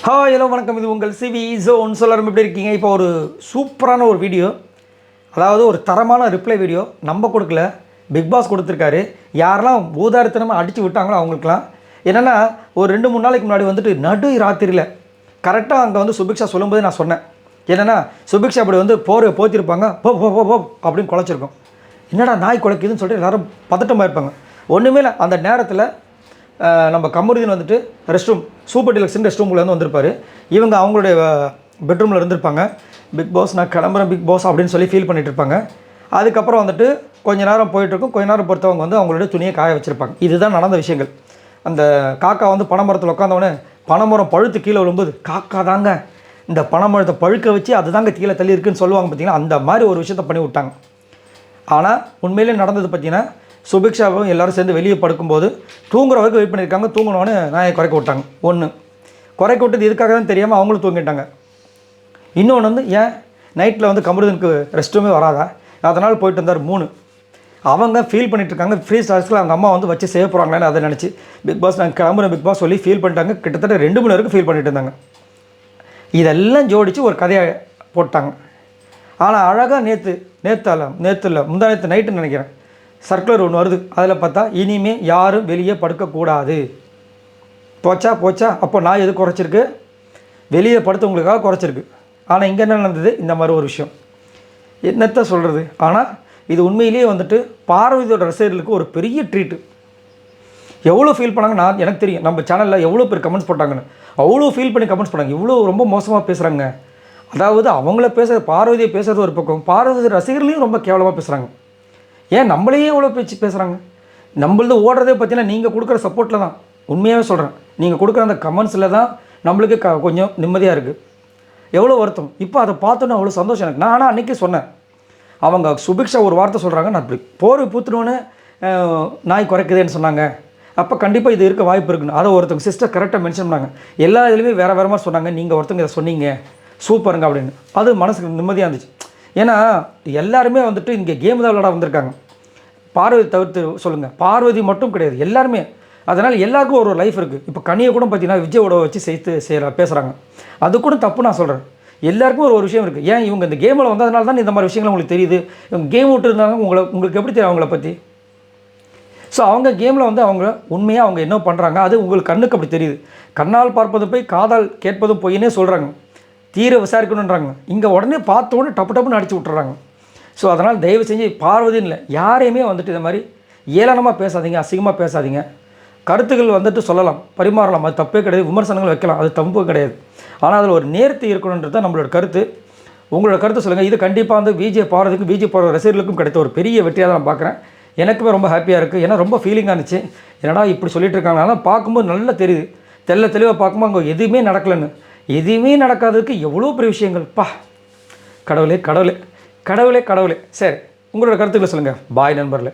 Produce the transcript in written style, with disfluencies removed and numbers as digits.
Hi hello வணக்கம். இது உங்கள் சிவி ஜோன். எல்லாரும் எப்படி இருக்கீங்க? இப்போ ஒரு சூப்பரான ஒரு வீடியோ, அதாவது ஒரு தரமான ரிப்ளை வீடியோ நம்ம கொடுக்கல, பிக் பாஸ் கொடுத்துருக்காரு. யாரெல்லாம் ஊதாரித்தனமாக அடித்து விட்டாங்களோ அவங்களுக்குலாம் என்னென்னா, ஒரு 2-3 நாளைக்கு முன்னாடி வந்துட்டு நடு ராத்திரியில் கரெக்டாக அங்கே வந்து சுபிக்ஷா சொல்லும்போது நான் சொன்னேன் என்னென்னா, சுபிக்ஷா அப்படி வந்து போரை போத்திருப்பாங்க, போ போ போ போ அப்படின்னு குலைச்சிருக்கோம். என்னடா நாய் குலைக்குதுன்னு சொல்லிட்டு எல்லோரும் பதட்டமாக இருப்பாங்க. ஒன்றுமே இல்லை. அந்த நேரத்தில் நம்ம கமருதீன் வந்துட்டு ரெஸ்ட் ரூம், சூப்பர் டிலக்ஸின் ரெஸ்ட் ரூமில் வந்து வந்திருப்பார். இவங்க அவங்களுடைய பெட்ரூமில் இருந்திருப்பாங்க. பிக் பாஸ் நான் கிளம்புறேன் பிக் பாஸ் அப்படின்னு சொல்லி ஃபீல் பண்ணிகிட்டு இருப்பாங்க. அதுக்கப்புறம் வந்துட்டு கொஞ்ச நேரம் போயிட்டுருக்கும். கொஞ்ச நேரம் பொறுத்தவங்க வந்து அவங்களுடைய துணியை காய வச்சுருப்பாங்க. இதுதான் நடந்த விஷயங்கள். அந்த காக்கா வந்து பனைமரத்தில் உட்காந்தவொடனே பனைமரம் பழுத்து கீழே விழும்போது, காக்கா தாங்க இந்த பனைமரத்தை பழுக்க வச்சு அதுதாங்க கீழே தள்ளி இருக்குன்னு சொல்லுவாங்க. பார்த்திங்கன்னா அந்த மாதிரி ஒரு விஷயத்தை பண்ணி விட்டாங்க. ஆனால் உண்மையிலே நடந்தது பார்த்திங்கன்னா, சுபிக்ஷாவும் எல்லோரும் சேர்ந்து வெளியே படுக்கும்போது தூங்குற வரைக்கும் வெயிட் பண்ணியிருக்காங்க. தூங்கினோன்னு நாயை குறைக்க விட்டாங்க. ஒன்று குறைக்க விட்டது இதுக்காக தான் தெரியாமல் அவங்களும் தூங்கிட்டாங்க. இன்னொன்று வந்து ஏன் நைட்டில் வந்து கமருதனுக்கு ரெஸ்ட் ரூமே வராதா, அதனால் போயிட்டு வந்தார். 3 அவங்க ஃபீல் பண்ணிட்டுருக்காங்க. ஃப்ரீ ஸ்டார்ஸில் அவங்க அம்மா வந்து வச்சு செய்ய போகிறாங்களேன்னு அதை நினச்சி பிக் பாஸ் நான் கிளம்புறேன் பிக் பாஸ் சொல்லி ஃபீல் பண்ணிட்டாங்க. கிட்டத்தட்ட 2 மணி வரைக்கும் ஃபீல் பண்ணிட்டு இருந்தாங்க. இதெல்லாம் ஜோடித்து ஒரு கதையை போட்டாங்க. ஆனால் அழகாக நேற்று இல்லை முந்தா நேற்று நைட்டுன்னு நினைக்கிறேன், சர்க்குலர் ஒன்று வருது. அதில் பார்த்தா இனிமேல் யாரும் வெளியே படுக்கக்கூடாது. போச்சா அப்போ நான் எது குறைச்சிருக்கு, வெளியே படுத்தவங்களுக்காக குறைச்சிருக்கு. ஆனால் இங்கே என்ன நடந்தது, இந்த மாதிரி ஒரு விஷயம் என்னத்தை சொல்கிறது. ஆனால் இது உண்மையிலேயே வந்துட்டு பார்வதியோட ரசிகர்களுக்கு ஒரு பெரிய ட்ரீட்டு. எவ்வளோ ஃபீல் பண்ணாங்க எனக்கு தெரியும். நம்ம சேனலில் எவ்வளோ பேர் கமெண்ட்ஸ் போட்டாங்கன்னு, அவ்வளோ ஃபீல் பண்ணி கமெண்ட்ஸ் பண்ணாங்க. இவ்வளோ ரொம்ப மோசமாக பேசுகிறாங்க. அதாவது அவங்கள பார்வதியை பேசுகிறது ஒரு பக்கம், பார்வதி ரசிகர்களையும் ரொம்ப கேவலமாக பேசுகிறாங்க. ஏன் நம்மளையே எவ்வளோ பேசுகிறாங்க. நம்மளது ஓடுறதே பார்த்தீங்கன்னா நீங்கள் கொடுக்குற சப்போர்ட்டில் தான். உண்மையாகவே சொல்கிறேன், நீங்கள் கொடுக்குற அந்த கமெண்ட்ஸில் தான் நம்மளுக்கு கொஞ்சம் நிம்மதியாக இருக்குது. எவ்வளோ வருத்தம். இப்போ அதை பார்த்தோன்னே அவ்வளோ சந்தோஷம் எனக்கு. நான் ஆனால் அன்றைக்கி சொன்னேன், அவங்க சுபிக்ஷா ஒரு வார்த்தை சொல்கிறாங்க, நான் இப்படி போர் பூத்துனோன்னு நாய் குறைக்குதுன்னு சொன்னாங்க. அப்போ கண்டிப்பாக இது இருக்க வாய்ப்பு இருக்குன்னு அதை ஒருத்தவங்க சிஸ்டர் கரெக்டாக மென்ஷன் பண்ணாங்க. எல்லா இதுலேயுமே வேறு மாதிரி சொன்னாங்க. நீங்கள் ஒருத்தவங்க இதை சொன்னீங்க சூப்பருங்க அப்படின்னு. அது மனசுக்கு நிம்மதியாக இருந்துச்சு. ஏன்னா எல்லாருமே வந்துட்டு இங்கே கேம் தான் விளையாட வந்திருக்காங்க. பார்வதி தவிர்த்து சொல்லுங்கள், பார்வதி மட்டும் கிடையாது, எல்லாருமே. அதனால் எல்லாருக்கும் ஒரு லைஃப் இருக்குது. இப்போ கனியை கூட பார்த்தீங்கன்னா விஜயோட வச்சு பேசுகிறாங்க. அது கூட தப்பு நான் சொல்கிறேன். எல்லாருக்கும் ஒரு விஷயம் இருக்குது. ஏன் இவங்க இந்த கேமில் வந்ததுனால தான் இந்த மாதிரி விஷயங்கள் உங்களுக்கு தெரியுது. இவங்க கேம் விட்டு இருந்தாங்க, உங்களுக்கு எப்படி தெரியும் அவங்கள பற்றி? ஸோ அவங்க கேமில் வந்து அவங்க உண்மையாக அவங்க என்ன பண்ணுறாங்க அது உங்களுக்கு கண்ணுக்கு அப்படி தெரியுது. கண்ணால் பார்ப்பது போய் காதால் கேட்பதும் பொய்னே சொல்கிறாங்க. தீர விசாரிக்கணுன்றாங்க. இங்கே உடனே பார்த்தோன்னே டப்புன்னு அடித்து விட்டுறாங்க. ஸோ அதனால் தயவு செஞ்சு பார்வதின்னு இல்லை, யாரையுமே வந்துட்டு இந்த மாதிரி ஏளனமாக பேசாதீங்க, அசிங்கமாக பேசாதீங்க. கருத்துக்கள் வந்துட்டு சொல்லலாம், பரிமாறலாம், அது தப்பே கிடையாது. விமர்சனங்கள் வைக்கலாம், அது தப்பு கிடையாது. ஆனால் அதில் ஒரு நேர்த்தி இருக்கணுன்றது தான் நம்மளோட கருத்து. உங்களோட கருத்து சொல்லுங்கள். இது கண்டிப்பாக வந்து பார்வதிக்கும் பார்வதி ரசிகர்களுக்கும் கிடைத்த ஒரு பெரிய வெற்றியாக தான் நான் பார்க்குறேன். எனக்குமே ரொம்ப ஹாப்பியாக இருக்குது. ஏன்னா ரொம்ப ஃபீலிங்காக இருந்துச்சு. என்னடா இப்படி சொல்லிட்டு இருக்காங்க. ஆனால் பார்க்கும்போது நல்லா தெரியுது, தெளிவாக பார்க்கும்போது அங்கே எதுவுமே நடக்கலைன்னு. எதுவுமே நடக்காததுக்கு எவ்வளோ பெரிய விஷயங்கள். கடவுளே. சரி, உங்களோட கருத்துக்களை சொல்லுங்கள். பாய் நண்பர்களே.